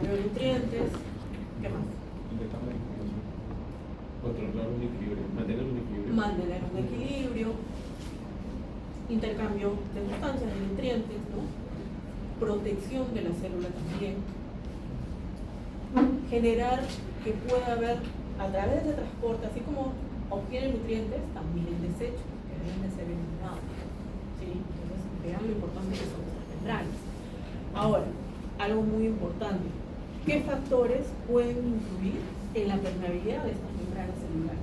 intercambio de nutrientes, ¿qué más? Intercambio de información. Controlar un equilibrio, mantener un equilibrio. Mantener un equilibrio, intercambio de sustancias, de nutrientes, ¿no? Protección de la célula también, generar que pueda haber a través de transporte, así como obtienen nutrientes, también desechos que deben de ser eliminados, ¿sí? Entonces vean lo importante que son estas membranas. Ahora, algo muy importante, ¿qué factores pueden influir en la permeabilidad de estas membranas celulares?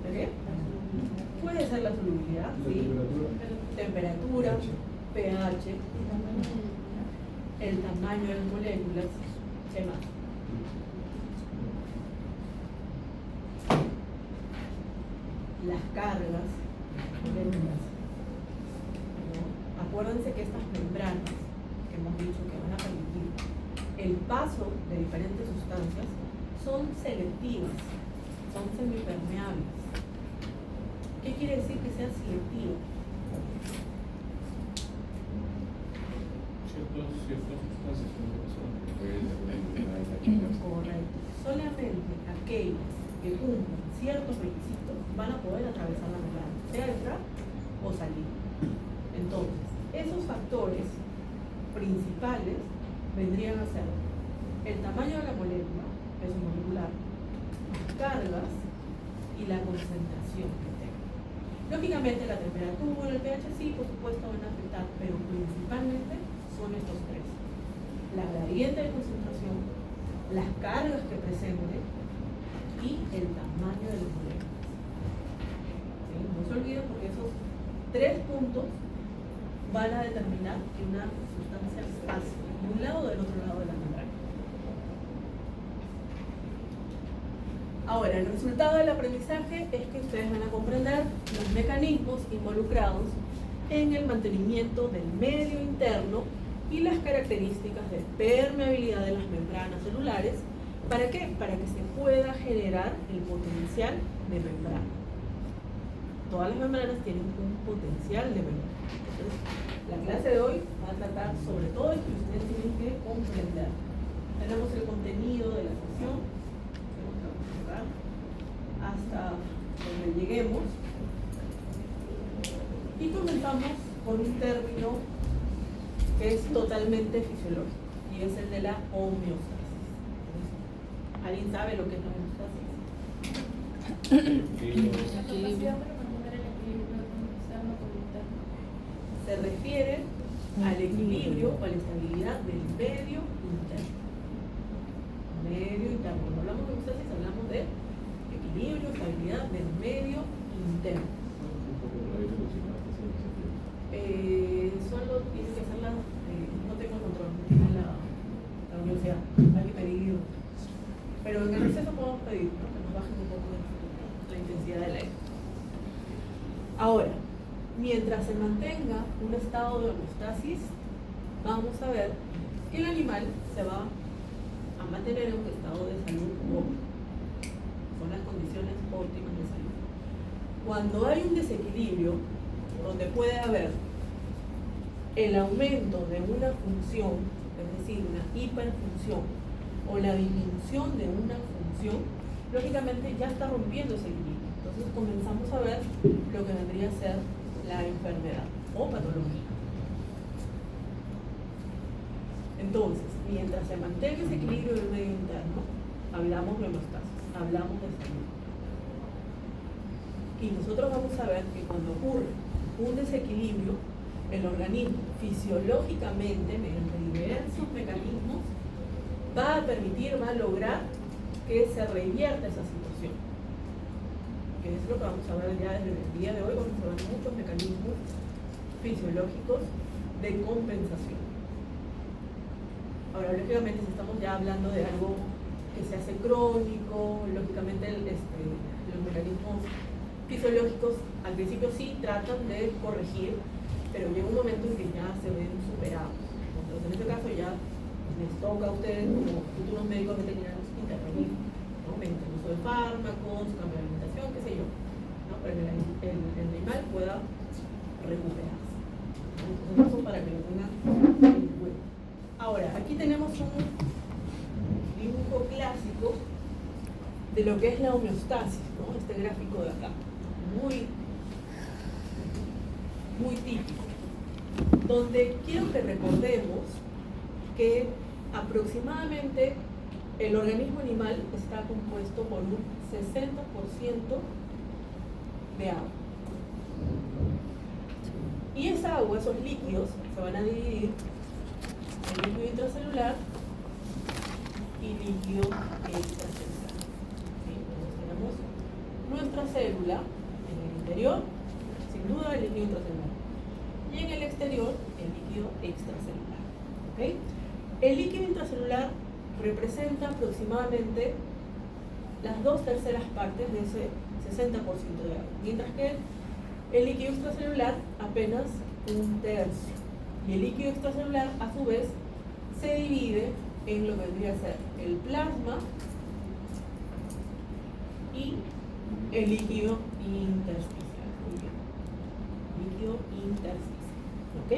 ¿De qué? Puede ser la solubilidad, ¿sí? Temperatura, pH, el tamaño de las moléculas, ¿qué más? Las cargas, ¿no? Acuérdense que estas membranas, que hemos dicho que van a permitir el paso de diferentes sustancias, son selectivas, son semipermeables. ¿Qué quiere decir que sea selectivo? Ciertas sustancias Correcto. Solamente aquellas que cumplan ciertos requisitos van a poder atravesar la membrana, sea entrar o salir. Entonces, esos factores principales vendrían a ser el tamaño de la molécula, peso molecular, las cargas y la concentración que tenga. Lógicamente la temperatura, el pH sí, por supuesto van a afectar, pero principalmente son estos tres: la gradiente de concentración, las cargas que presente y el tamaño de las moléculas. ¿Sí? No se olviden, porque esos tres puntos van a determinar que una sustancia pase de un lado o del otro lado de la membrana. Ahora, el resultado del aprendizaje es que ustedes van a comprender los mecanismos involucrados en el mantenimiento del medio interno y las características de permeabilidad de las membranas celulares. ¿Para qué? Para que se pueda generar el potencial de membrana. Todas las membranas tienen un potencial de membrana. Entonces, la clase de hoy va a tratar sobre todo esto que ustedes tienen que comprender. Tenemos el contenido de la sesión, hasta donde lleguemos, y comenzamos con un término que es totalmente fisiológico, y es el de la homeostasis. ¿Alguien sabe lo que es la homeostasis? Se refiere al equilibrio o a la estabilidad del medio interno. Medio interno. Cuando hablamos de homeostasis hablamos de equilibrio, estabilidad del medio interno. Solo tiene que ser no tengo control, no tiene la universidad, hay que pedir, pero en el receso podemos pedir, ¿no? Que nos bajen un poco la intensidad del aire. Ahora, mientras se mantenga un estado de homeostasis, vamos a ver que el animal se va a mantener en un estado de salud óptimo. Son las condiciones óptimas de salud. Cuando hay un desequilibrio, donde puede haber el aumento de una función, es decir, una hiperfunción, o la disminución de una función, lógicamente ya está rompiendo ese equilibrio. Entonces comenzamos a ver lo que vendría a ser la enfermedad o patología. Entonces, mientras se mantenga ese equilibrio del medio interno, hablamos de homeostasis, hablamos de salud. Y nosotros vamos a ver que cuando ocurre un desequilibrio, el organismo fisiológicamente, mediante diversos mecanismos, va a permitir, va a lograr que se revierta esa situación. Que es lo que vamos a ver ya desde el día de hoy, vamos a ver muchos mecanismos fisiológicos de compensación. Ahora, lógicamente, si estamos ya hablando de algo que se hace crónico, lógicamente los mecanismos fisiológicos al principio sí tratan de corregir, pero llega un momento en que ya se ven superados. Entonces, en este caso ya les toca a ustedes como futuros médicos veterinarios intervenir, ¿no? Mediante el uso de fármacos, cambio de alimentación, qué sé yo, ¿no? Para que el animal pueda recuperarse. Entonces, eso para que lo tengan en cuenta. de lo que es la homeostasis, ¿no? Este gráfico de acá, muy típico, donde quiero que recordemos que aproximadamente el organismo animal está compuesto por un 60% de agua. Y esa agua, esos líquidos, se van a dividir en líquido intracelular y líquido extracelular. ¿Sí? Entonces tenemos nuestra célula en el interior, sin duda el líquido intracelular, y en el exterior el líquido extracelular. ¿Okay? El líquido intracelular representa aproximadamente las 2/3 partes de ese 60% de agua, mientras que el líquido extracelular apenas 1/3. Y el líquido extracelular, a su vez, se divide en lo que vendría a ser el plasma y el líquido intersticial. Líquido intersticial. ¿Ok?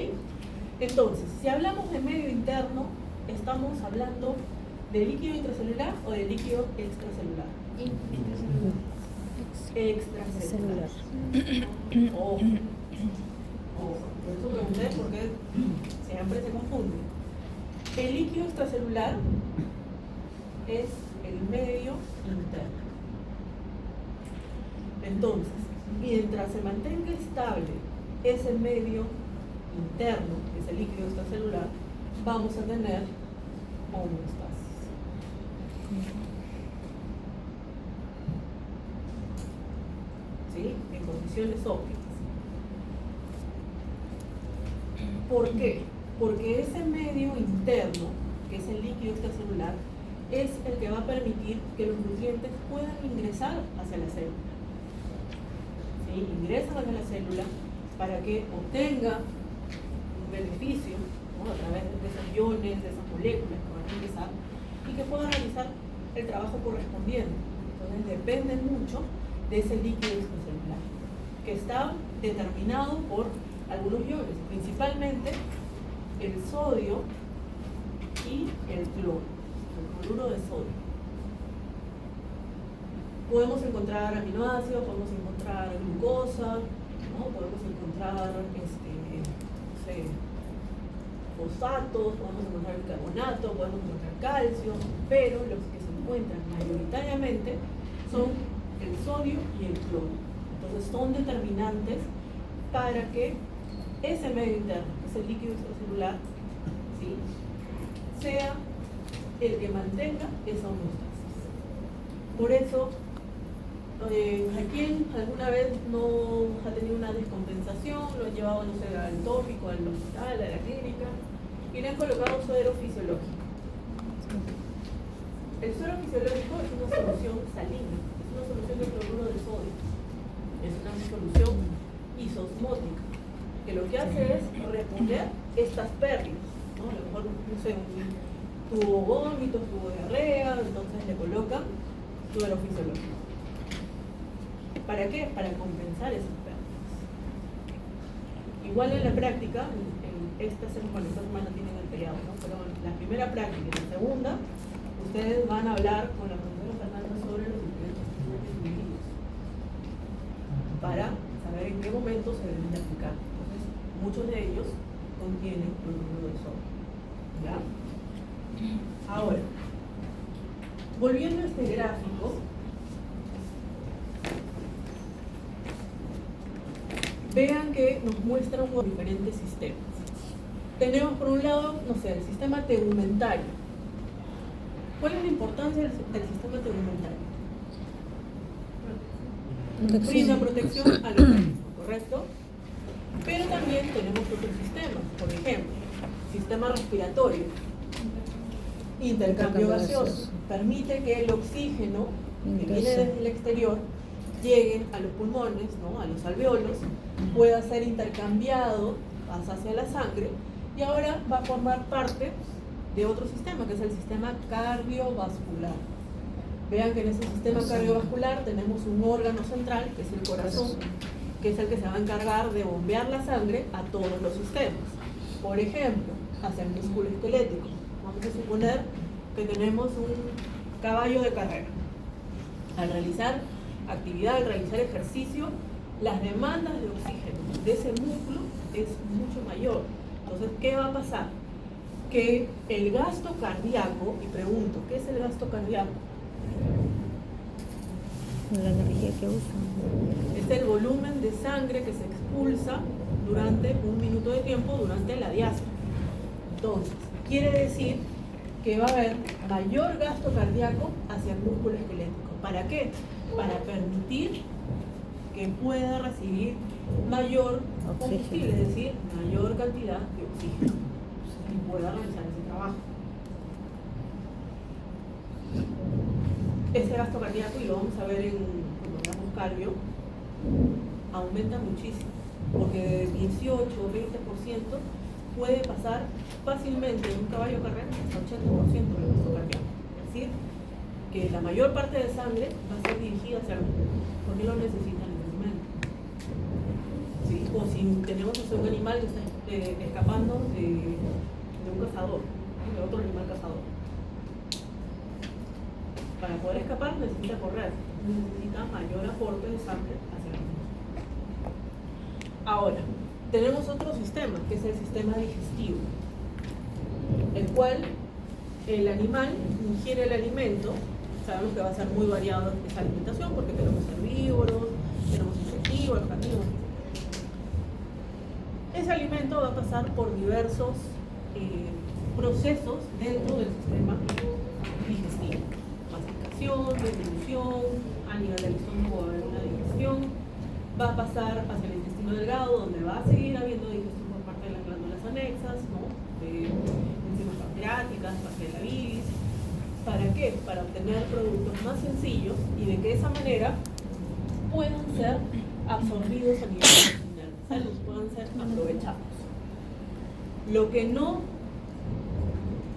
Entonces, si hablamos de medio interno, estamos hablando de líquido intracelular o de líquido extracelular. Extracelular. Ojo. Por eso pregunté porque siempre se confunde. El líquido extracelular es el medio interno. Entonces, mientras se mantenga estable ese medio interno, que es el líquido extracelular, vamos a tener homeostasis. ¿Sí? En condiciones óptimas. ¿Por qué? Porque ese medio interno, que es el líquido extracelular, es el que va a permitir que los nutrientes puedan ingresar hacia la célula. ¿Sí? Ingresan hacia la célula para que obtenga un beneficio, ¿no? A través de esos iones, de esas moléculas que van a ingresar, y que puedan realizar el trabajo correspondiente. Entonces dependen mucho de ese líquido extracelular, que está determinado por algunos iones, principalmente el sodio y el cloro, el cloruro de sodio. Podemos encontrar aminoácidos, podemos encontrar glucosa, ¿no? Podemos encontrar fosfatos, podemos encontrar bicarbonato, podemos encontrar calcio, pero los que se encuentran mayoritariamente son el sodio y el cloro. Entonces son determinantes para que ese medio interno, que es el líquido extracelular, ¿sí?, sea el que mantenga esa homeostasis. Por eso, ¿a quién alguna vez no ha tenido una descompensación? Lo han llevado, no sé, al tópico, al hospital, a la clínica, y le han colocado suero fisiológico. El suero fisiológico es una solución salina, es una solución de cloruro de sodio, es una solución isosmótica, que lo que hace es reponer estas pérdidas, ¿no? A lo mejor, no sé, tuvo vómitos, tuvo diarrea, entonces le colocan suero fisiológico. ¿Para qué? Para compensar esas pérdidas. Igual en la práctica, esta semana tienen el feriado, ¿no? Pero en la primera práctica y la segunda, ustedes van a hablar con la profesora Fernanda sobre los diferentes fluidos para saber en qué momento se deben de aplicar. Entonces, muchos de ellos contienen cloruro de sodio. ¿Ya? Ahora, volviendo a este gráfico, vean que nos muestra unos diferentes sistemas. Tenemos por un lado, no sé, el sistema tegumentario. ¿Cuál es la importancia del sistema tegumentario? Brinda protección al organismo, ¿correcto? Pero también tenemos otros sistemas, por ejemplo, sistema respiratorio, intercambio gaseoso, permite que el oxígeno que viene desde el exterior llegue a los pulmones, ¿no?, a los alveolos, pueda ser intercambiado, pasa hacia la sangre, y ahora va a formar parte de otro sistema, que es el sistema cardiovascular. Vean que en ese sistema cardiovascular tenemos un órgano central, que es el corazón, que es el que se va a encargar de bombear la sangre a todos los sistemas. Por ejemplo, hacia el músculo esquelético. Vamos a suponer que tenemos un caballo de carrera. Al realizar actividad, al realizar ejercicio, las demandas de oxígeno de ese músculo es mucho mayor. Entonces, ¿qué va a pasar? Que el gasto cardíaco, y pregunto, ¿qué es el gasto cardíaco? La energía que usa. Es el volumen de sangre que se expulsa durante un minuto de tiempo durante la diástole. Entonces, quiere decir que va a haber mayor gasto cardíaco hacia el músculo esquelético. ¿Para qué? Para permitir que pueda recibir mayor combustible, es decir, mayor cantidad de oxígeno y pueda realizar ese trabajo. Ese gasto cardíaco, y lo vamos a ver cuando veamos cardio, aumenta muchísimo, porque de 18 o 20% puede pasar fácilmente en un caballo carrera hasta 80% del gasto cardíaco. Es decir, que la mayor parte de sangre va a ser dirigida hacia el músculo, porque lo necesitan en el momento. ¿Sí? O si tenemos un animal que está escapando de un cazador, de otro animal cazador. Para poder escapar necesita correr, necesita mayor aporte de sangre hacia el músculo. Ahora, tenemos otro sistema, que es el sistema digestivo, el cual el animal ingiere el alimento. Sabemos que va a ser muy variado esa alimentación porque tenemos herbívoros, tenemos insectívoros, carnívoros. Ese alimento va a pasar por diversos procesos dentro del sistema digestivo. Masticación, dilución, a nivel del estómago va a haber una digestión, va a pasar hacia el intestino delgado, donde va a seguir habiendo digestión por parte de las glándulas anexas, ¿no? De enzimas pancreáticas, parte de la bilis. ¿Para qué? Para obtener productos más sencillos y de que de esa manera puedan ser absorbidos a nivel intestinal, puedan ser aprovechados. Lo que no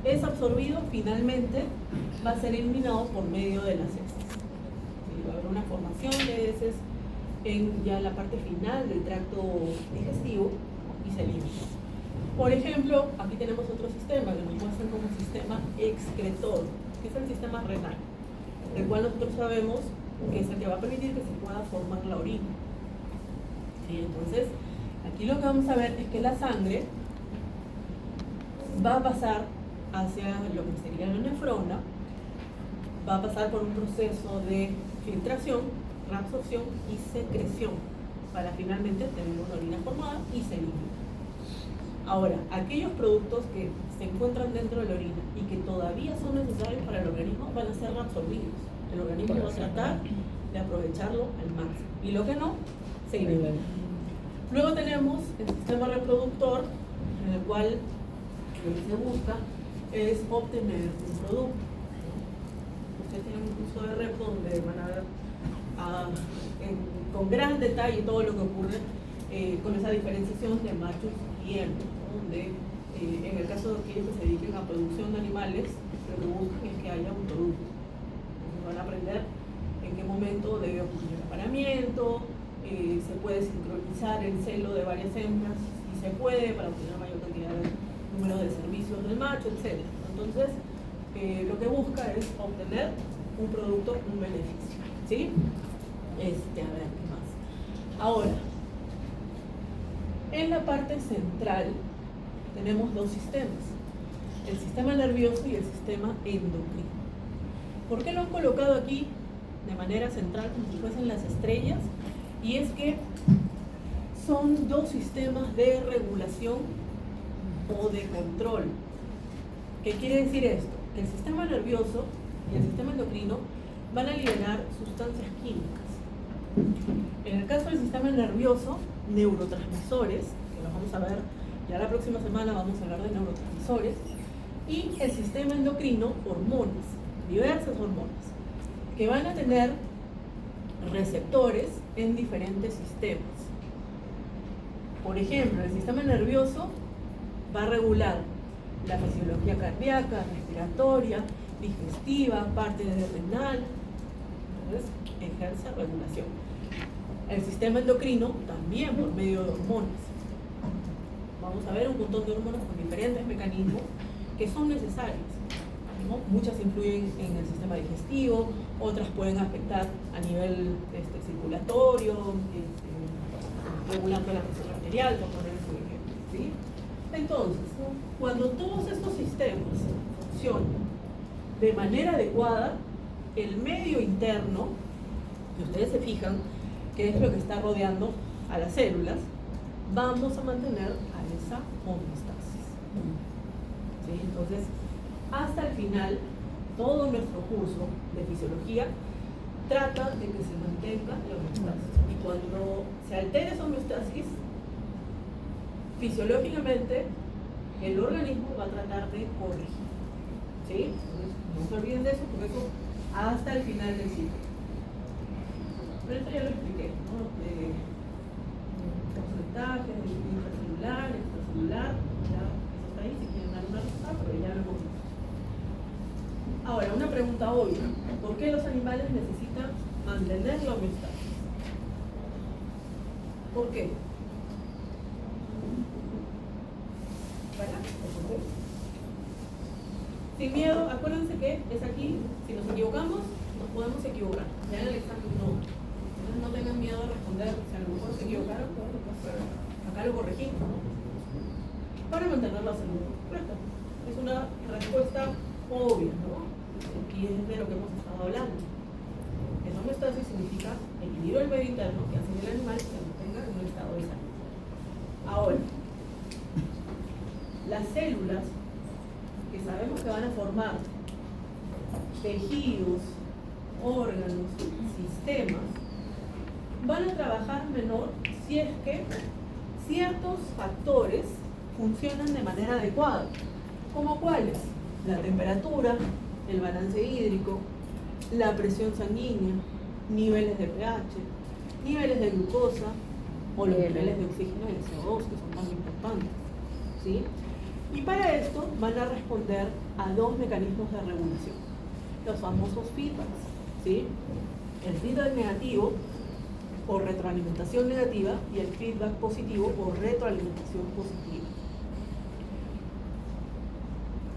es absorbido finalmente va a ser eliminado por medio de las heces. ¿Sí? Va a haber una formación de heces en ya la parte final del tracto digestivo y se elimina. Por ejemplo, aquí tenemos otro sistema que nos muestran como sistema excretor, que es el sistema renal, del cual nosotros sabemos que es el que va a permitir que se pueda formar la orina. ¿Sí? Entonces, aquí lo que vamos a ver es que la sangre va a pasar hacia lo que sería la nefrona, va a pasar por un proceso de filtración, reabsorción y secreción para finalmente tener una orina formada y se elimina. Ahora, aquellos productos que se encuentran dentro de la orina y que todavía son necesarios para el organismo van a ser reabsorbidos. El organismo va a tratar de aprovecharlo al máximo y lo que no, se elimina. Luego tenemos el sistema reproductor, en el cual lo que se busca es obtener un producto. Ustedes tienen un curso de repro donde van a ver con gran detalle todo lo que ocurre con esa diferenciación de machos y hembras, donde en el caso de aquellos que se dediquen a producción de animales, lo que buscan es que haya un producto. Entonces van a aprender en qué momento debe ocurrir el apareamiento, se puede sincronizar el celo de varias hembras, si se puede, para obtener mayor cantidad de número de servicios del macho, etc. Entonces, lo que busca es obtener un producto, un beneficio. ¿Sí? A ver, ¿qué más? Ahora, en la parte central tenemos dos sistemas, el sistema nervioso y el sistema endocrino. ¿Por qué lo han colocado aquí de manera central como si fuesen las estrellas? Y es que son dos sistemas de regulación o de control. ¿Qué quiere decir esto? Que el sistema nervioso y el sistema endocrino van a liberar sustancias químicas. En el caso del sistema nervioso, neurotransmisores, que los vamos a ver ya la próxima semana, vamos a hablar de neurotransmisores, y el sistema endocrino, hormonas, diversas hormonas, que van a tener receptores en diferentes sistemas. Por ejemplo, el sistema nervioso va a regular la fisiología cardíaca, respiratoria, digestiva, parte de renal. Entonces, ejerce regulación. El sistema endocrino también por medio de hormonas. Vamos a ver un montón de hormonas con diferentes mecanismos que son necesarias, ¿no? Muchas influyen en el sistema digestivo, otras pueden afectar a nivel circulatorio, regulando la presión arterial, por poner un ejemplo, ¿sí? Entonces, cuando todos estos sistemas funcionan de manera adecuada, el medio interno, si ustedes se fijan, que es lo que está rodeando a las células, vamos a mantener a esa homeostasis. ¿Sí? Entonces, hasta el final, todo nuestro curso de fisiología trata de que se mantenga la homeostasis. Y cuando se altere esa homeostasis, fisiológicamente, el organismo va a tratar de corregir. ¿Sí? Entonces, no se olviden de eso, porque eso hasta el final del ciclo. Pero esto ya lo expliqué, ¿no? Porcentajes de intracelular, extracelular, ya eso está ahí, si quieren dar una respuesta, pero ya lo hemos visto. Ahora, una pregunta obvia: ¿por qué los animales necesitan mantener la homeostasis? ¿Por qué? ¿Verdad? ¿Por qué? Sin miedo, acuérdense que es aquí, si nos equivocamos, nos podemos equivocar. Ya en el examen no. Entonces no tengan miedo de responder, si a lo mejor se equivocaron, pues acá lo corregimos, ¿no? Para mantener la salud correcta. Es una respuesta obvia, ¿no? Y es de lo que hemos estado hablando. Esa homeostasis significa equilibrio del medio interno que hace que el animal se mantenga en un estado de salud. Ahora, las células que sabemos que van a formar tejidos, órganos, sistemas, van a trabajar menor si es que ciertos factores funcionan de manera adecuada. ¿Como cuáles? La temperatura, el balance hídrico, la presión sanguínea, niveles de pH, niveles de glucosa o los niveles de oxígeno y de CO2, que son tan importantes, ¿sí? Y para esto van a responder a dos mecanismos de regulación, los famosos feedbacks, ¿sí? El feedback negativo o retroalimentación negativa y el feedback positivo o retroalimentación positiva.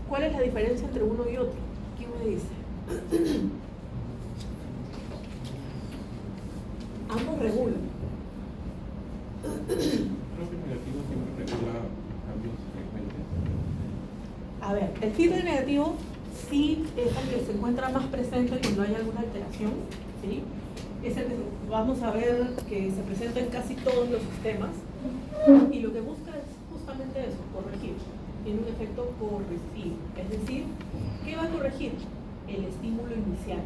¿Cuál es la diferencia entre uno y otro? ¿Quién me dice? Ambos regulan. Creo que el negativo siempre regula cambios frecuentes. A ver, el feedback negativo sí es el que se encuentra más presente cuando hay alguna alteración, ¿sí? Es el que vamos a ver que se presenta en casi todos los sistemas y lo que busca es justamente eso, corregir. Tiene un efecto correctivo, es decir, ¿qué va a corregir? El estímulo inicial.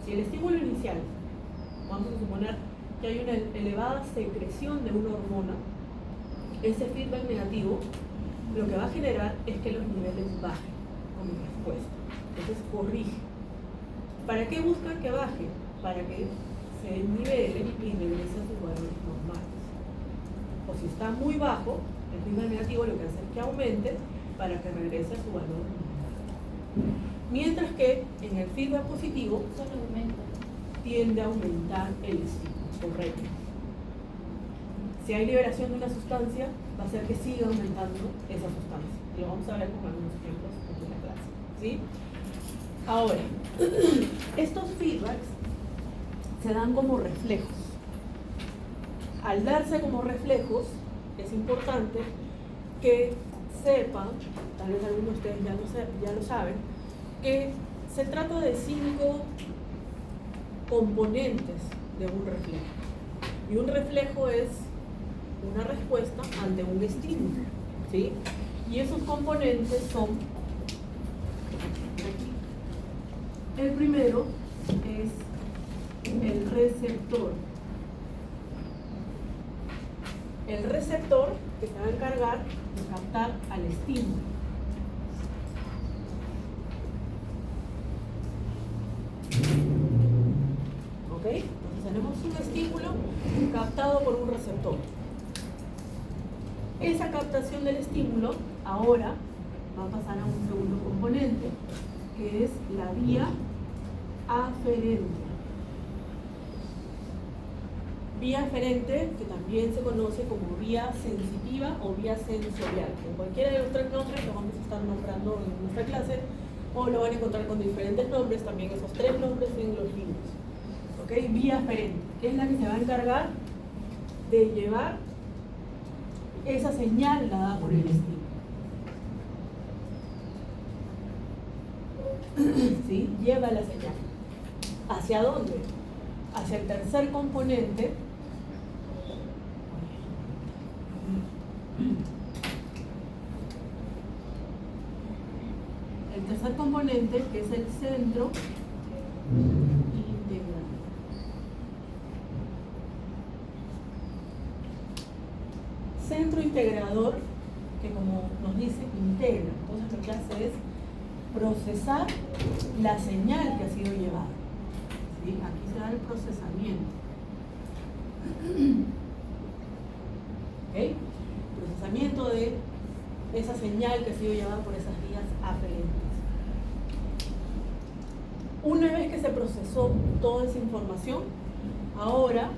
Si el estímulo inicial, vamos a suponer que hay una elevada secreción de una hormona, ese feedback negativo lo que va a generar es que los niveles bajen como respuesta. Entonces corrige. ¿Para qué busca que baje? Para que se nivele y regrese a sus valores normales. O si está muy bajo, el feedback negativo lo que hace es que aumente para que regrese a su valor normal. Mientras que en el feedback positivo tiende a aumentar el estímulo, correcto. Si hay liberación de una sustancia, va a hacer que siga aumentando esa sustancia. Y lo vamos a ver con algunos ejemplos en la clase, ¿sí? Ahora, estos feedbacks se dan como reflejos. Al darse como reflejos, es importante que sepan, tal vez algunos de ustedes ya lo saben, que se trata de 5 componentes de un reflejo. Y un reflejo es una respuesta ante un estímulo, ¿sí? Y esos componentes son, el primero es el receptor. El receptor que se va a encargar de captar al estímulo. ¿Ok? Entonces tenemos un estímulo captado por un receptor. Esa captación del estímulo ahora va a pasar a un segundo componente, que es la vía aferente. Vía aferente, que también se conoce como vía sensitiva o vía sensorial. En cualquiera de los 3 nombres lo vamos a estar nombrando en nuestra clase, o lo van a encontrar con diferentes nombres, también esos 3 nombres en los libros. ¿Ok? Vía aferente, que es la que se va a encargar de llevar esa señal dada por el estímulo. ¿Sí? Lleva la señal. ¿Hacia dónde? Hacia el tercer componente. El tercer componente, que es el centro integral. Centro integrador, que como nos dice, integra. Entonces lo que hace es procesar la señal que ha sido llevada. ¿Sí? Aquí se da el procesamiento. ¿Ok? Procesamiento de esa señal que ha sido llevada por esas vías aferentes. Una vez que se procesó toda esa información, ahora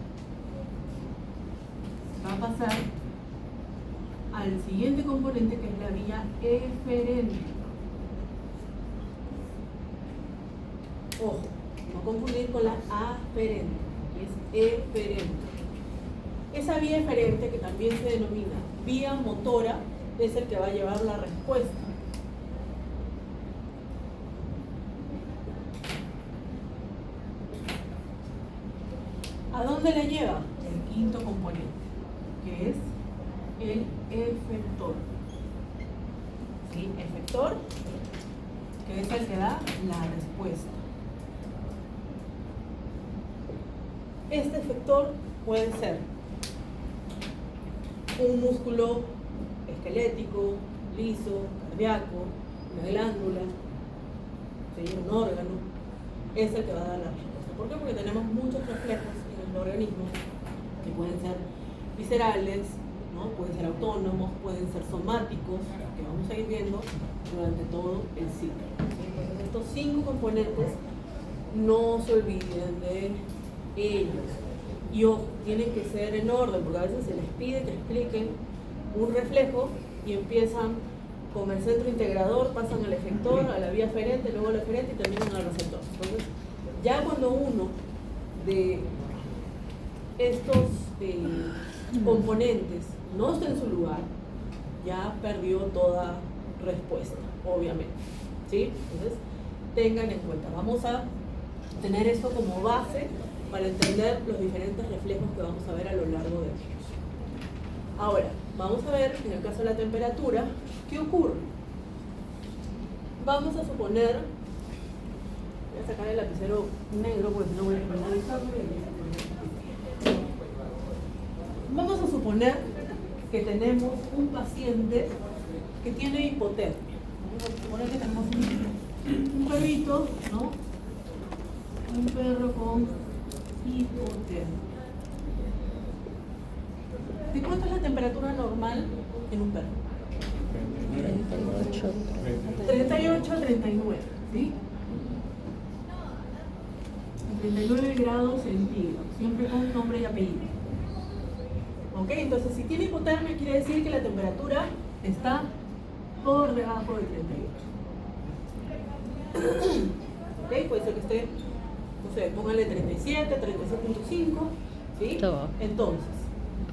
va a pasar al siguiente componente, que es la vía eferente. Ojo, no confundir con la aferente, es eferente. Esa vía eferente, que también se denomina vía motora, es el que va a llevar la respuesta. ¿A dónde la lleva? El quinto componente, que es el efector. ¿Sí? Efector, que es el que da la respuesta. Este efector puede ser un músculo esquelético, liso, cardíaco, una glándula, ¿sí? Un órgano, es el que va a dar la respuesta. ¿Por qué? Porque tenemos muchos reflejos en el organismo que pueden ser viscerales, ¿no? Pueden ser autónomos, pueden ser somáticos, que vamos a ir viendo durante todo el ciclo. Entonces, estos 5 componentes no se olviden de ellos. Y ojo, tienen que ser en orden, porque a veces se les pide que expliquen un reflejo y empiezan con el centro integrador, pasan al efector, a la vía aferente, luego al eferente y terminan al receptor. Entonces, ya cuando uno de estos componentes no está en su lugar, ya perdió toda respuesta, obviamente. ¿Sí? Entonces, tengan en cuenta. Vamos a tener esto como base para entender los diferentes reflejos que vamos a ver a lo largo del curso. Ahora, vamos a ver, en el caso de la temperatura, ¿qué ocurre? Vamos a suponer, voy a sacar el lapicero negro porque no voy a finalizarlo. Vamos a suponer que tenemos un paciente que tiene hipotermia. Vamos a suponer que tenemos un perrito, ¿no? Un perro con hipotermia. ¿De cuánto es la temperatura normal en un perro? 38 a 39, ¿sí? 39 grados centígrados, siempre con nombre y apellido. ¿Ok? Entonces, si tiene hipotermia, quiere decir que la temperatura está por debajo de 38. ¿Ok? Puede ser que esté, no sé, póngale 37, 36.5, ¿sí? Todo. Entonces,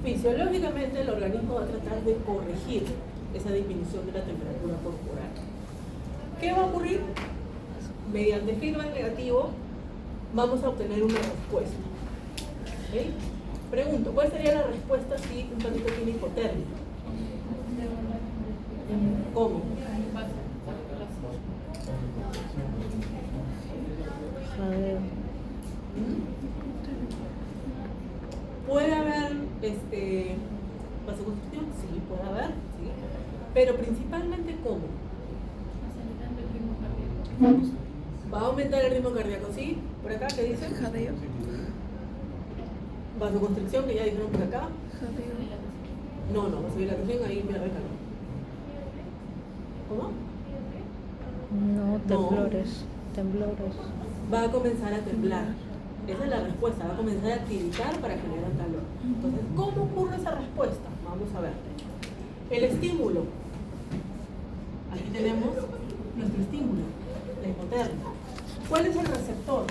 fisiológicamente el organismo va a tratar de corregir esa disminución de la temperatura corporal. ¿Qué va a ocurrir? Mediante feedback negativo vamos a obtener una respuesta. ¿Okay? Pregunto, ¿cuál sería la respuesta si un perrito tiene hipotermia? ¿Cómo? Jadeo. ¿Puede haber vasoconstricción? Sí, puede haber, sí. Pero principalmente, ¿cómo? Va a aumentar el ritmo cardíaco, ¿sí? Por acá, ¿qué dicen? Jadeo. Vasoconstricción, que ya dijeron por acá. Jadeo. No, vasodilatación, ahí me recaló. ¿Cómo? No, temblores. Temblores. Va a comenzar a temblar. Esa es la respuesta, va a comenzar a tiritar para generar calor. Entonces, ¿cómo ocurre esa respuesta? Vamos a ver. El estímulo. Aquí tenemos nuestro estímulo. la hipotermia. ¿Cuál es el receptor?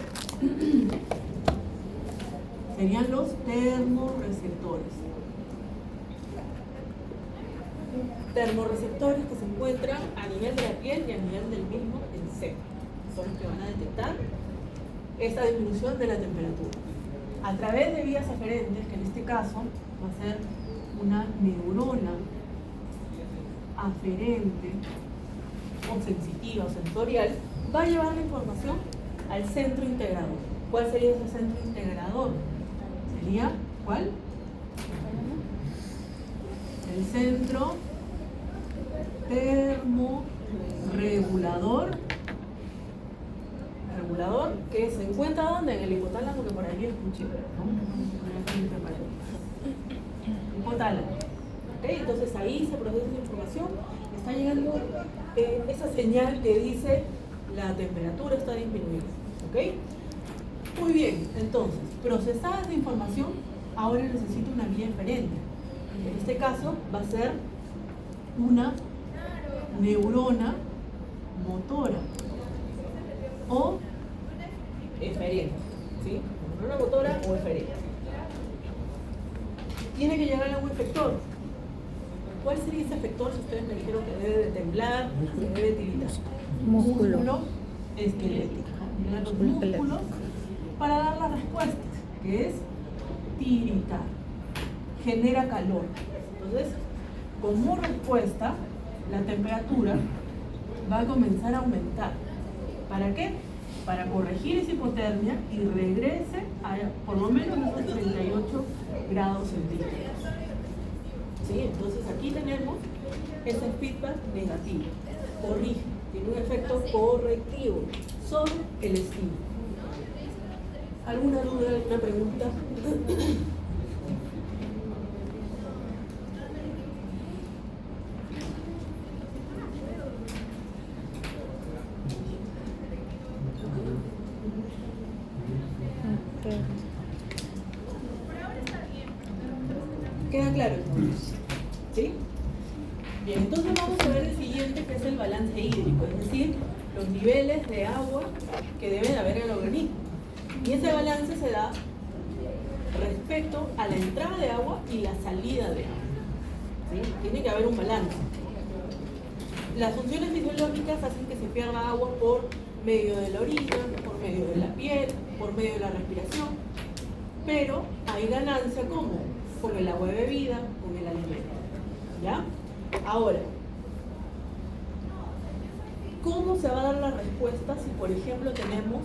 Serían los termorreceptores. Termorreceptores que se encuentran a nivel de la piel y a nivel del mismo encéfalo. Son los que van a detectar esta disminución de la temperatura. A través de vías aferentes, que en este caso va a ser una neurona aferente o sensitiva o sensorial, va a llevar la información al centro integrador. ¿Cuál sería ese centro integrador? ¿Sería cuál? El centro termorregulador, que se encuentra ¿dónde? En el hipotálamo, que por ahí escuché, ¿no? Hipotálamo. ¿Okay? Entonces ahí se procesa la información, está llegando esa señal que dice la temperatura está disminuyendo. ¿Okay? Muy bien, entonces, procesada esta información, ahora necesito una vía diferente. En este caso va a ser una neurona motora o eferente, ¿sí? Neurona motora o eferente. Tiene que llegar a un efector. ¿Cuál sería ese efector si ustedes me dijeron que debe de temblar, que debe de tiritar? Músculo esquelético. Llegan los músculos para dar la respuesta, que es tiritar. Genera calor. Entonces, como respuesta, la temperatura va a comenzar a aumentar. ¿Para qué? Para corregir esa hipotermia y regrese a por lo menos unos 38 grados centígrados. ¿Sí? Entonces aquí tenemos ese feedback negativo. Corrige, tiene un efecto correctivo sobre el estímulo. ¿Alguna duda, alguna pregunta? ¿Queda claro entonces? ¿Sí? Bien, entonces vamos a ver el siguiente, que es el balance hídrico, es decir, los niveles de agua que debe haber en el organismo. Y ese balance se da respecto a la entrada de agua y la salida de agua. ¿Sí? Tiene que haber un balance. Las funciones fisiológicas hacen que se pierda agua por medio de la orina, por medio de la piel, por medio de la respiración, pero hay ganancia ¿cómo? Con el agua de bebida, con el alimento. ¿Ya? Ahora, ¿cómo se va a dar la respuesta si, por ejemplo, tenemos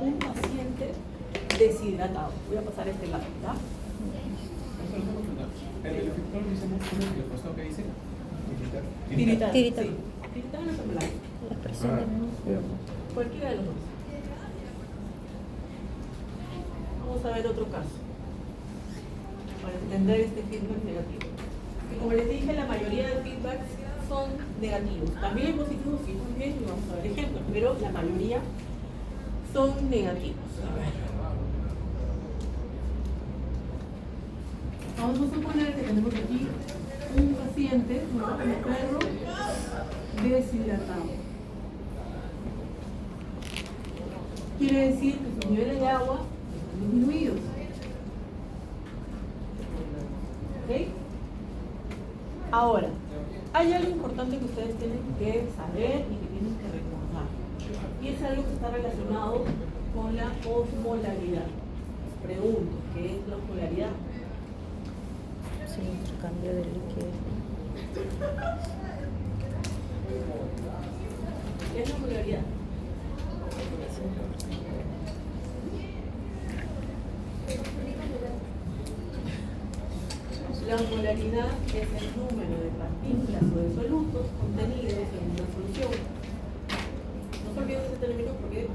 un paciente deshidratado? Voy a pasar a este lado, ¿ya? El efector dice músculo y el costado que dice Tiritar. Tiritar. Sí. Tiritar o temblar. La presión del músculo. Cualquiera de los dos. Vamos a ver otro caso para entender este feedback negativo. Y como les dije, la mayoría de feedbacks son negativos. También hay positivos, sí, muy bien, y vamos a ver ejemplos, pero la mayoría son negativos. A ver. Vamos a suponer que tenemos aquí un paciente, un perro deshidratado. Quiere decir que sus niveles de agua están disminuidos. ¿Ok? Ahora, hay algo importante que ustedes tienen que saber y que tienen que recordar. Y es algo que está relacionado con la osmolaridad. Pregunto, ¿qué es la osmolaridad? Sí, intercambio de líquido. ¿Qué es la osmolaridad? La osmolaridad es el número de partículas o de solutos contenidos en una solución. No se olviden de ese término porque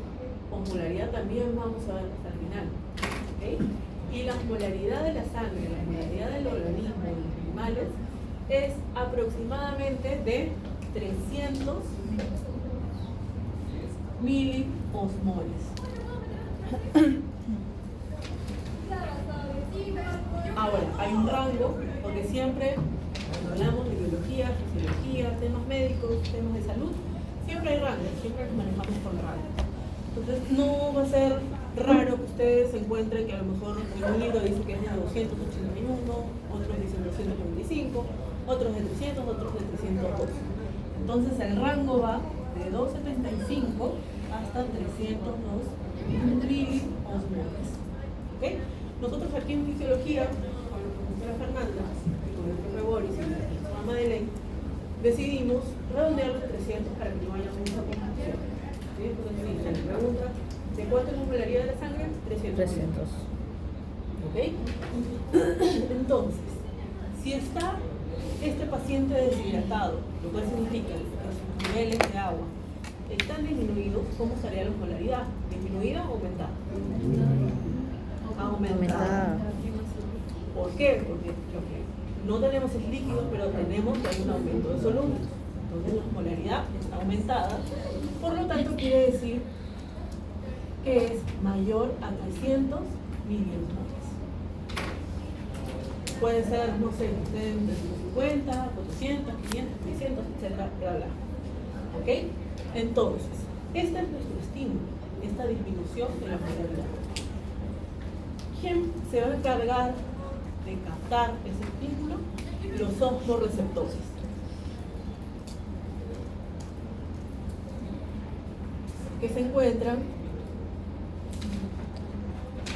osmolaridad también vamos a ver hasta el final. ¿Okay? Y la osmolaridad de la sangre, la osmolaridad del organismo de los animales es aproximadamente de 300 miliosmoles. Ahora, hay un rango, porque siempre cuando hablamos de biología, fisiología, temas médicos, temas de salud, Siempre hay rangos, siempre nos manejamos con rangos. Entonces no va a ser raro que ustedes se encuentren que a lo mejor en un libro dice que es de 281, otros dicen 295, otros de 300, otros de 302. Entonces el rango va de 275 hasta 302 triosmoles. ¿Okay? Nosotros aquí en fisiología, con la profesora Fernanda, con el profe Boris y la profesora Madeleine, decidimos redondear los 300 para que no haya mucha confusión. ¿Sí? Entonces, si se les pregunta, ¿de cuánto es la osmolaridad de la sangre? 300. 300. ¿Ok? Entonces, si está este paciente deshidratado, lo cual significa que sus niveles de agua están disminuidos, ¿cómo estaría la osmolaridad? ¿Disminuida o aumentada? Aumentada. ¿Por qué? Porque lo que no tenemos es líquido, pero tenemos que hay un aumento de solubles. Entonces la osmolaridad está aumentada, por lo tanto quiere decir que es mayor a 300 miliosmoles. Puede ser, no sé, 350, 400, 500, 600, etcétera, bla, bla. ¿Ok? Entonces, este es nuestro estímulo, esta disminución de la osmolaridad. ¿Quién se va a encargar de captar ese estímulo? Los osmorreceptores. Que se encuentran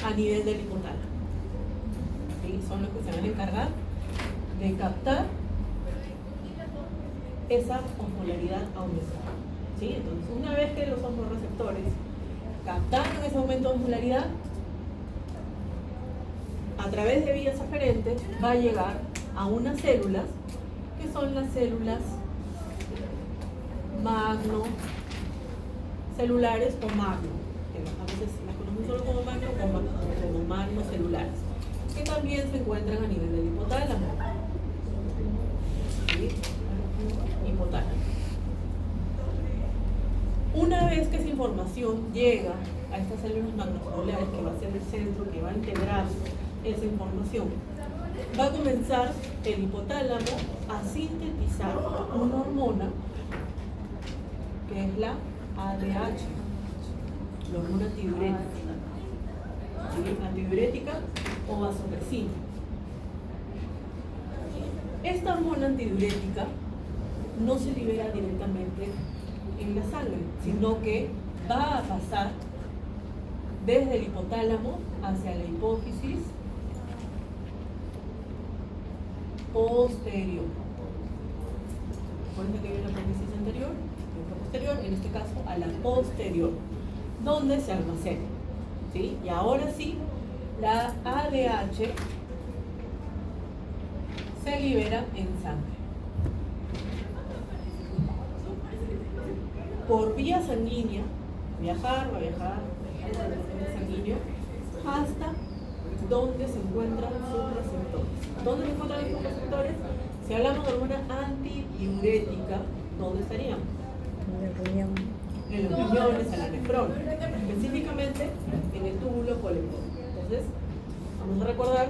a nivel del hipotálamo. ¿Sí? Son los que se van a encargar de captar esa osmolaridad aumentada. ¿Sí? Entonces, una vez que los osmorreceptores captaron ese aumento de osmolaridad, a través de vías aferentes va a llegar a unas células que son las células magnocelulares o magno, que a veces las conocen solo como magno o como magnocelulares, que también se encuentran a nivel del hipotálamo. ¿Sí? Hipotálamo. Una vez que esa información llega a estas células magnocelulares, que va a ser el centro que va a integrar esa información, va a comenzar el hipotálamo a sintetizar una hormona que es la ADH, la hormona antidiurética. ¿Sí? Antidiurética o vasopresina. Esta hormona antidiurética no se libera directamente en la sangre, sino que va a pasar desde el hipotálamo hacia la hipófisis posterior. Recuerden que hay una hipófisis anterior y otra posterior, en este caso a la posterior, donde se almacena. ¿Sí? Y ahora sí, la ADH se libera en sangre. Por vía sanguínea, va a viajar por el torrente sanguíneo hasta donde se encuentran sus receptores. ¿Dónde se encuentran estos receptores? Si hablamos de hormona antidiurética, ¿dónde estarían? En el riñón. En los riñones, en la nefrona, específicamente en el túbulo colector. Entonces, vamos a recordar,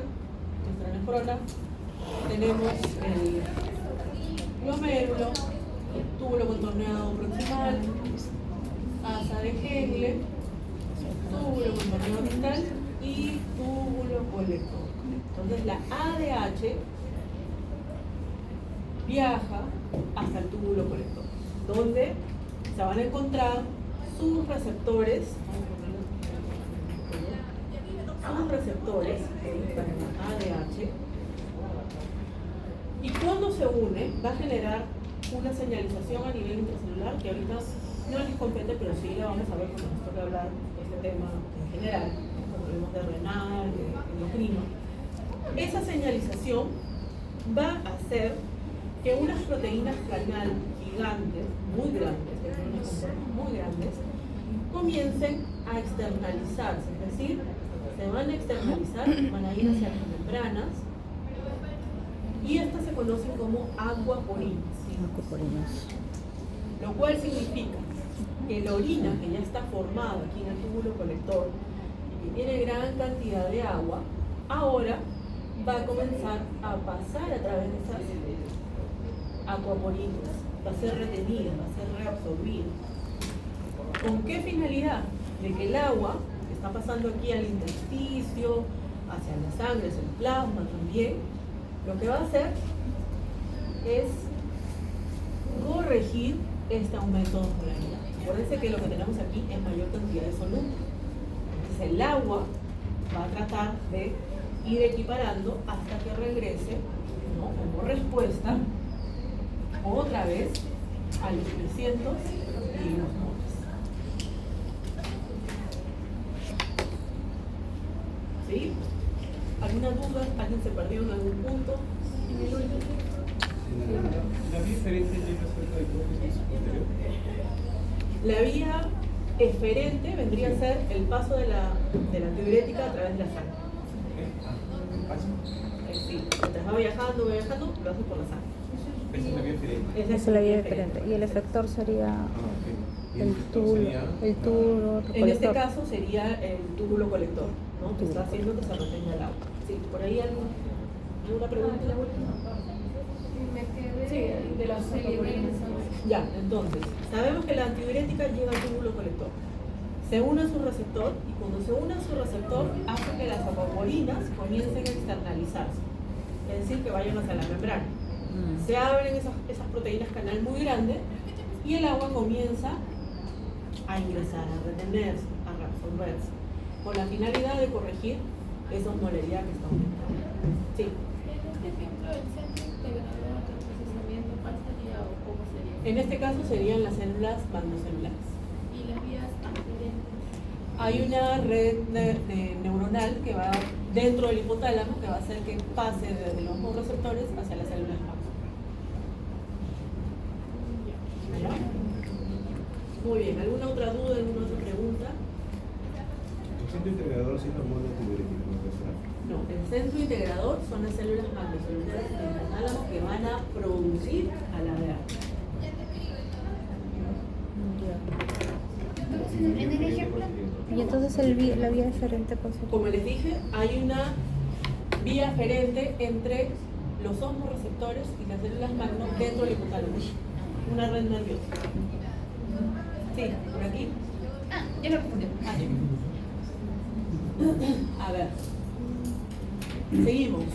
nuestra nefrona, tenemos el glomérulo, túbulo contorneado proximal, asa de Henle, túbulo contorneado distal y túbulo colector. Entonces la ADH viaja hasta el túbulo colector, donde se van a encontrar sus receptores para la ADH, y cuando se une va a generar una señalización a nivel intracelular que ahorita no les compete, pero sí la vamos a ver cuando nos toque hablar de este tema en general, cuando hablemos de renal, de endocrino. Esa señalización va a hacer que unas proteínas craneal gigantes, muy grandes, muy grandes, comiencen a externalizarse, es decir, se van a externalizar, van a ir hacia las membranas, y estas se conocen como aquaporinas. Lo cual significa que la orina, que ya está formada aquí en el túbulo colector y que tiene gran cantidad de agua, ahora va a comenzar a pasar a través de esas acuaporinos, va a ser retenida, va a ser reabsorbida. ¿Con qué finalidad? De que el agua que está pasando aquí al intersticio, hacia la sangre, hacia el plasma también, lo que va a hacer es corregir este aumento de osmolaridad. Acuérdense que lo que tenemos aquí es mayor cantidad de soluble. Entonces el agua va a tratar de ir equiparando hasta que regrese, ¿no?, como respuesta otra vez a los 300 miliosmoles. ¿Sí? ¿Alguna duda? ¿Alguien se perdió en algún punto? ¿La vía diferente llega a ser la hipótesis anterior? La vía eferente vendría a ser el paso de la antidiurética a través de la sangre. Sí, mientras va viajando, lo hace por la sangre. Esa es la vía diferente. Esa es la vía diferente. Y el efector sería el túbulo En este colector. caso sería el túbulo colector, ¿no?, que está haciendo que se retenga el agua. Sí, por ahí alguna pregunta. Me quedé Sí, de los elementos. Ya, entonces, sabemos que la antidiurética llega al túbulo colector. Se une a su receptor y cuando se une a su receptor hace que las acuaporinas comiencen a externalizarse, es decir, que vayan hacia la membrana. Se abren esas proteínas canal muy grandes y el agua comienza a ingresar, a retenerse, a reabsorberse, con la finalidad de corregir esa osmolaridad que está aumentando. Sí. En este ejemplo, el centro integrador de procesamiento, ¿cuál sería o cómo sería? En este caso serían las células magnocelulares. Y las vías aferentes. Hay una red neuronal que va dentro del hipotálamo que va a hacer que pase desde los receptores hacia las células magno. ¿Ya? Muy bien, ¿alguna otra duda, alguna otra pregunta? El centro integrador sí es hormona antidiurética, ¿no? No, el centro integrador son las células magnocelulares del hipotálamo que van a producir a la DEA. En el ejemplo, Y entonces la vía diferente, ¿cuál sería? Como les dije, hay una vía aferente entre los osmorreceptores y las células magno dentro del hipotálamo. Una red nerviosa. Sí, por aquí. ya lo respondí. A ver. Seguimos.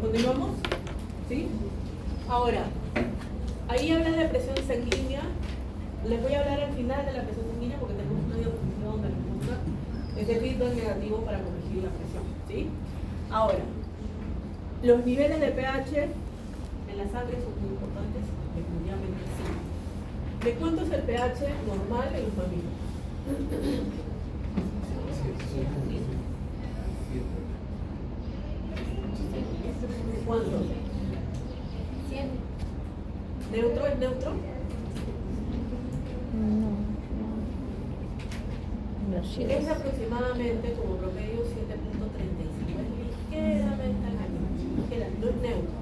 ¿Continuamos? ¿Sí? Ahora, ahí hablas de presión sanguínea. Les voy a hablar al final de la presión sanguínea porque tenemos una diapositiva donde les muestra ese feedback negativo para corregir la presión. ¿Sí? Ahora, los niveles de pH en la sangre son muy importantes, definitivamente sí. ¿De cuánto es el pH normal en los mamíferos? ¿Cuánto? 100. ¿Neutro es neutro? No. Los Es chicos. aproximadamente como promedio 7.35. Es ligeramente alcalino. No es neutro.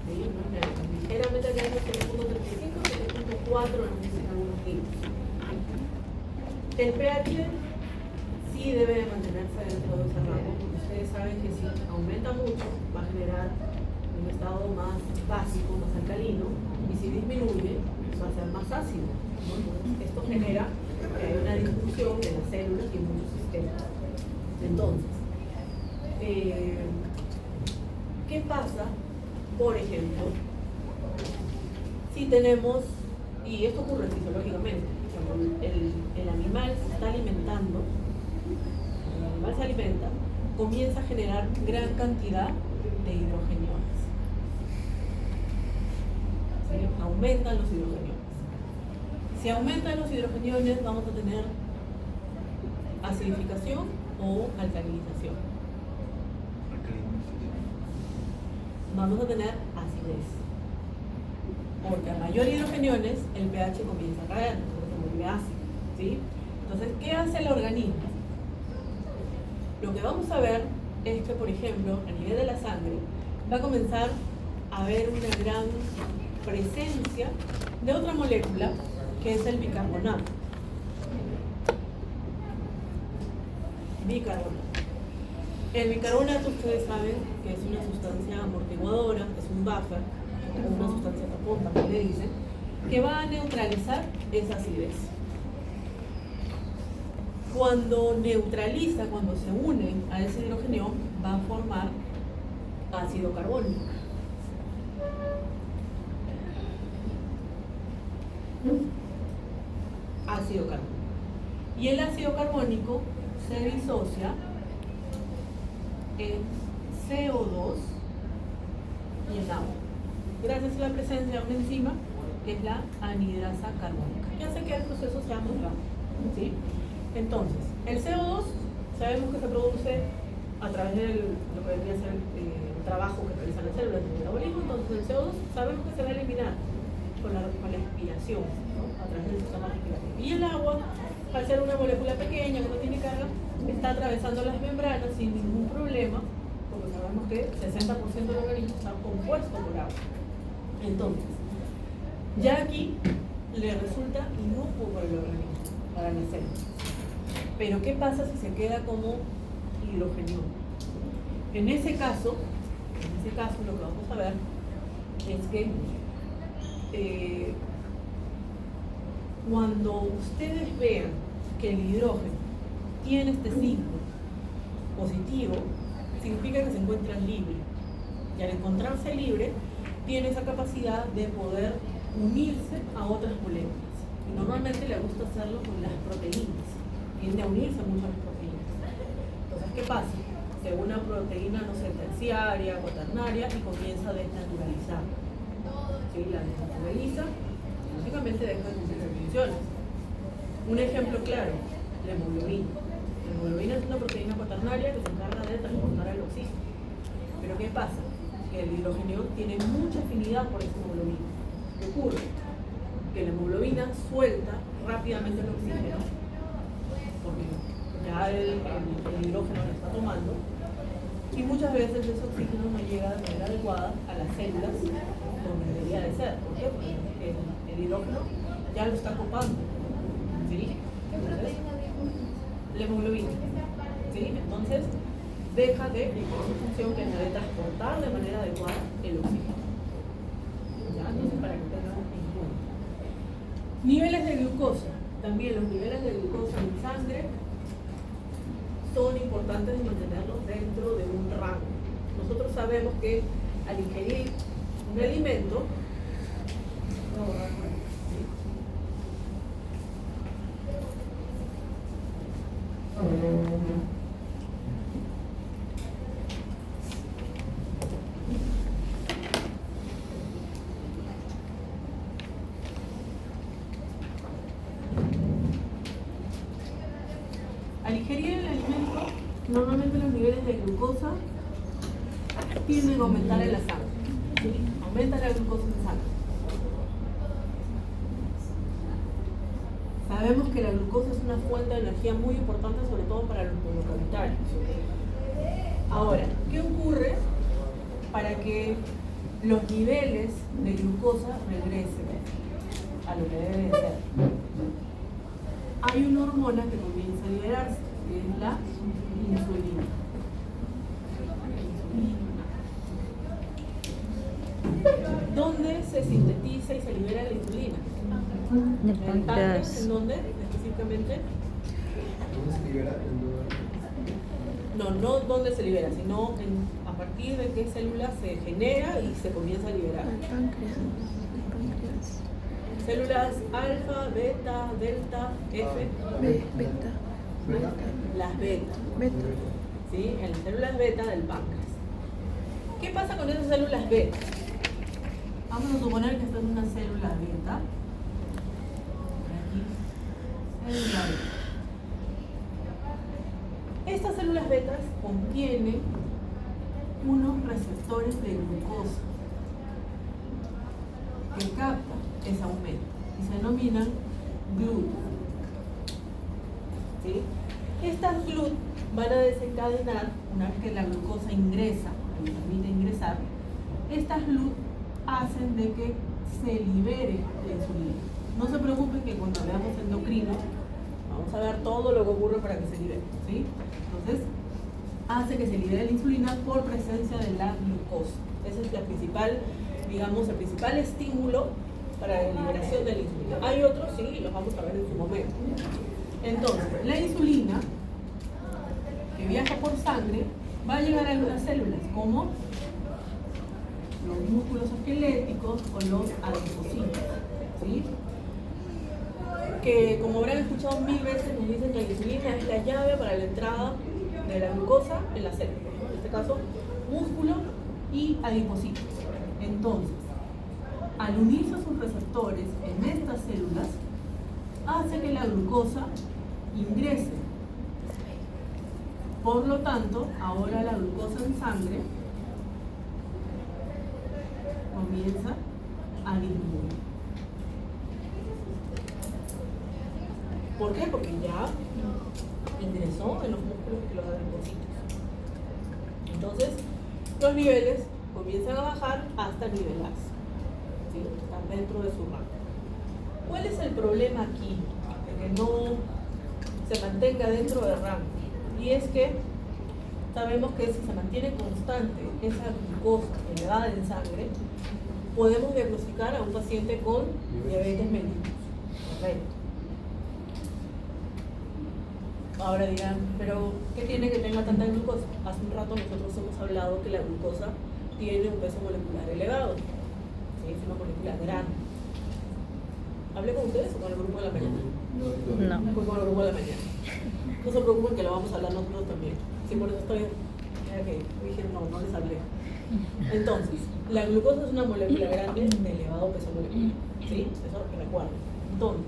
¿Sí? No es neutro. Ligeramente alcalino, 7.35, 7.4 en algunos libros. El pH sí debe de mantenerse dentro de ese rango, porque ustedes saben que si aumenta mucho va a generar un estado más básico, más alcalino, y si disminuye va a ser más ácido, ¿no? Entonces, esto genera que hay una disfunción de las células y en muchos sistemas. Entonces, ¿qué pasa, por ejemplo, si tenemos, y esto ocurre fisiológicamente, cuando el animal se está alimentando, el animal se alimenta, comienza a generar gran cantidad de hidrogeniones. ¿Sí? Aumentan los hidrogeniones. Si aumentan los hidrogeniones, vamos a tener acidificación o alcalinización. Vamos a tener acidez. Porque a mayor hidrogeniones, el pH comienza a caer, entonces se vuelve ácido. ¿Sí? Entonces, ¿qué hace el organismo? Lo que vamos a ver es que, por ejemplo, a nivel de la sangre, va a comenzar a haber una gran presencia de otra molécula que es el bicarbonato. Bicarbonato. El bicarbonato, ustedes saben que es una sustancia amortiguadora, es un buffer, o una sustancia tapón, también le dicen, que va a neutralizar esa acidez. Cuando neutraliza, cuando se une a ese hidrogenión, va a formar ácido carbónico. Ácido carbónico. Y el ácido carbónico se disocia en CO2 y en agua, gracias a la presencia de una enzima que es la anhidrasa carbónica, que hace que el proceso sea muy rápido, ¿sí? Entonces, el CO2 sabemos que se produce a través de lo que debería ser el trabajo que realizan las células del metabolismo. Entonces el CO2 sabemos que se va a eliminar con la expiración, ¿no? A través del sistema respiratorio. Y el agua, al ser una molécula pequeña que no tiene carga, está atravesando las membranas sin ningún problema, porque sabemos que 60% del organismo está compuesto por agua. Entonces, ya aquí le resulta inocuo para el organismo, para la célula. Pero ¿qué pasa si se queda como hidrogenión? En ese caso lo que vamos a ver es que cuando ustedes vean que el hidrógeno tiene este signo positivo, significa que se encuentra libre. Y al encontrarse libre, tiene esa capacidad de poder unirse a otras moléculas. Y normalmente le gusta hacerlo con las proteínas. Tiende a unirse mucho a las proteínas. Entonces, ¿qué pasa? Que una proteína, no sé, terciaria, cuaternaria, y comienza a desnaturalizar. ¿Sí? La desnaturaliza, lógicamente deja de cumplir sus funciones. Un ejemplo claro, la hemoglobina. La hemoglobina es una proteína cuaternaria que se encarga de transportar el oxígeno. Pero ¿qué pasa? Que el hidrógeno tiene mucha afinidad por esa hemoglobina. ¿Qué ocurre? Que la hemoglobina suelta rápidamente el oxígeno, porque ya el hidrógeno lo está tomando, y muchas veces ese oxígeno no llega de manera adecuada a las células donde debería de ser. ¿Por qué? Porque el hidrógeno ya lo está copando. ¿Sí? Entonces, la hemoglobina. ¿Sí? Entonces, deja de cumplir su función, que es la de transportar de manera adecuada el oxígeno. ¿Ya? Entonces, para que tengan en cuenta. Niveles de glucosa. También los niveles de glucosa en sangre son importantes de mantenerlos dentro de un rango. Nosotros sabemos que al ingerir un alimento, al ingerir el alimento, normalmente los niveles de glucosa tienden a aumentar en la sangre. ¿Sí? Aumenta la glucosa en sangre. Sabemos que la glucosa es una fuente de energía muy importante, sobre todo para los monocapitales. Ahora, ¿qué ocurre para que los niveles de glucosa regresen a lo que debe de ser? Hay una hormona que comienza a liberarse, que es la insulina. ¿Dónde se sintetiza y se libera la insulina? En el páncreas. ¿En dónde específicamente? ¿Dónde se libera? No dónde se libera, sino a partir de qué célula se genera y se comienza a liberar. El páncreas. Células alfa, beta, delta, F. Beta. Las beta. ¿Sí? En las células beta del páncreas. ¿Qué pasa con esas células beta? Vamos a suponer que esta es una célula beta. Aquí, célula beta. Estas células betas contienen unos receptores de glucosa que captan ese aumento y se denominan GLUT. ¿Sí? Estas GLUT van a desencadenar, una vez que la glucosa ingresa, le permite ingresar, estas GLUT hacen de que se libere la insulina. No se preocupen que cuando veamos endocrino vamos a ver todo lo que ocurre para que se libere, ¿sí? Entonces, hace que se libere la insulina por presencia de la glucosa. Ese es la principal, digamos, el principal estímulo para la liberación de la insulina. Hay otros, sí, los vamos a ver en su momento. Entonces, la insulina que viaja por sangre va a llegar a algunas células, como los músculos esqueléticos o los adipocitos, ¿sí? Que, como habrán escuchado 1000 veces, nos dicen que la insulina es la llave para la entrada de la glucosa en la célula, ¿no? En este caso, músculo y adipocitos. Entonces, al unirse a sus receptores en estas células, hace que la glucosa ingrese. Por lo tanto, ahora la glucosa en sangre comienza a disminuir. ¿Por qué? Porque ya ingresó en los músculos y los adipocitos. Entonces, los niveles comienzan a bajar hasta nivelarse, ¿sí? Están dentro de su rango. ¿Cuál es el problema aquí? De que no se mantenga dentro del rango. Y es que sabemos que si se mantiene constante esa glucosa elevada en sangre, podemos diagnosticar a un paciente con diabetes mellitus. Correcto. Ahora dirán, pero ¿qué tiene que tenga tanta glucosa? Hace un rato nosotros hemos hablado que la glucosa tiene un peso molecular elevado. ¿Sí? Es una molécula grande. ¿Hablé con ustedes o con el grupo de la mañana? No. Fue con el grupo de la mañana. No se preocupen que lo vamos a hablar nosotros también. Sí, por eso estoy... Okay. Dije, no les hablé. Entonces, la glucosa es una molécula grande de elevado peso molecular. ¿Sí? Eso recuerden. Entonces,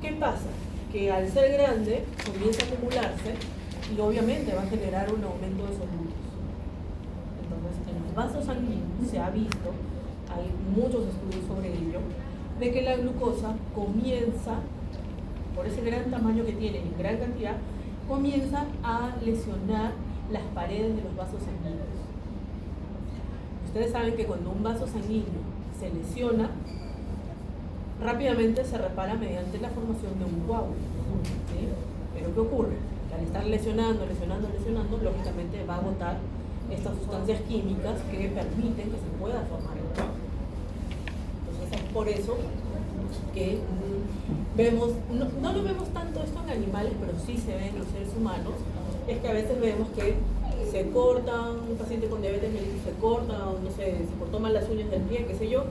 ¿qué pasa? Que al ser grande comienza a acumularse y obviamente va a generar un aumento de esos grupos. Entonces, en los vasos sanguíneos se ha visto, hay muchos estudios sobre ello, de que la glucosa comienza, por ese gran tamaño que tiene en gran cantidad, comienza a lesionar las paredes de los vasos sanguíneos. Ustedes saben que cuando un vaso sanguíneo se lesiona, rápidamente se repara mediante la formación de un coágulo, ¿sí? Pero ¿qué ocurre? Que al estar lesionando, lógicamente va a botar estas sustancias químicas que permiten que se pueda formar el coágulo. Entonces es por eso que vemos, no lo vemos tanto esto en animales, pero sí se ve en los seres humanos, es que a veces vemos que se cortan, un paciente con diabetes mellitus se corta, o no sé, se cortó mal las uñas del pie, qué sé yo,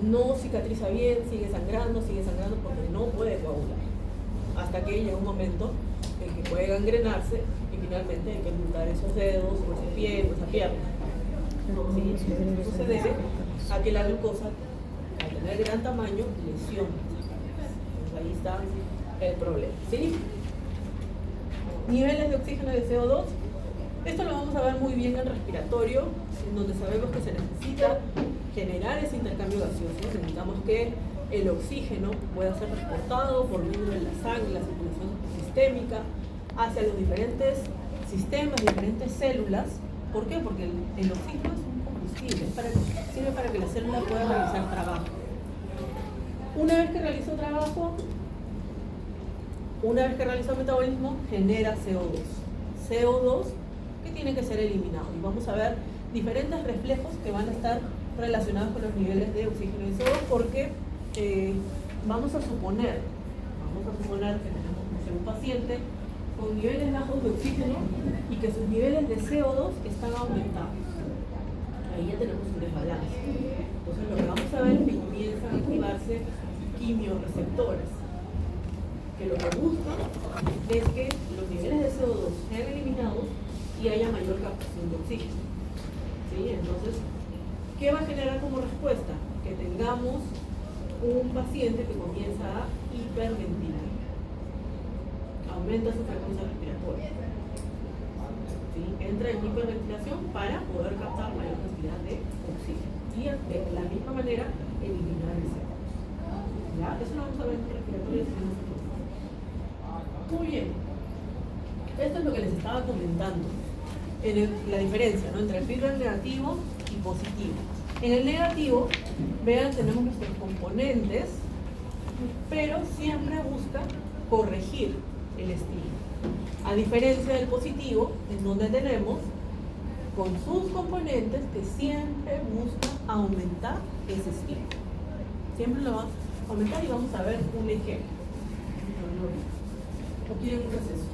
no cicatriza bien, sigue sangrando porque no puede coagular. Hasta que llega un momento en que puede gangrenarse y finalmente hay que amputar esos dedos, o ese pie, o esa pierna. ¿Sí? Eso se debe a que la glucosa, al tener gran tamaño, lesiona. Entonces ahí está el problema. ¿Sí? Niveles de oxígeno y de CO2. Esto lo vamos a ver muy bien en respiratorio, en donde sabemos que se necesita generar ese intercambio gaseoso. Necesitamos que el oxígeno pueda ser transportado por medio de la sangre, la circulación sistémica, hacia los diferentes sistemas, diferentes células. ¿Por qué? Porque el oxígeno es un combustible, sirve para que la célula pueda realizar trabajo. Una vez que realizó trabajo, una vez que realiza el metabolismo, genera CO2. CO2 que tiene que ser eliminado. Y vamos a ver diferentes reflejos que van a estar relacionados con los niveles de oxígeno y CO2, porque vamos a suponer que tenemos un paciente con niveles bajos de oxígeno y que sus niveles de CO2 están aumentados. Ahí ya tenemos un desbalance. Entonces lo que vamos a ver es que comienzan a activarse quimiorreceptores, que lo que buscan es que los niveles de CO2 sean eliminados y haya mayor captación de oxígeno. ¿Sí? Entonces, ¿qué va a generar como respuesta? Que tengamos un paciente que comienza a hiperventilar. Aumenta su frecuencia respiratoria. ¿Sí? Entra en hiperventilación para poder captar mayor cantidad de oxígeno. Y de la misma manera, eliminar el CO2. ¿Ya? Eso lo vamos a ver en respiratorio. Muy bien. Esto es lo que les estaba comentando. La diferencia, ¿no?, entre el feedback negativo y positivo. En el negativo, vean, tenemos nuestros componentes, pero siempre busca corregir el estilo. A diferencia del positivo, en donde tenemos con sus componentes que siempre busca aumentar ese estímulo. Siempre lo va a aumentar y vamos a ver un ejemplo. ¿O quieren un receso?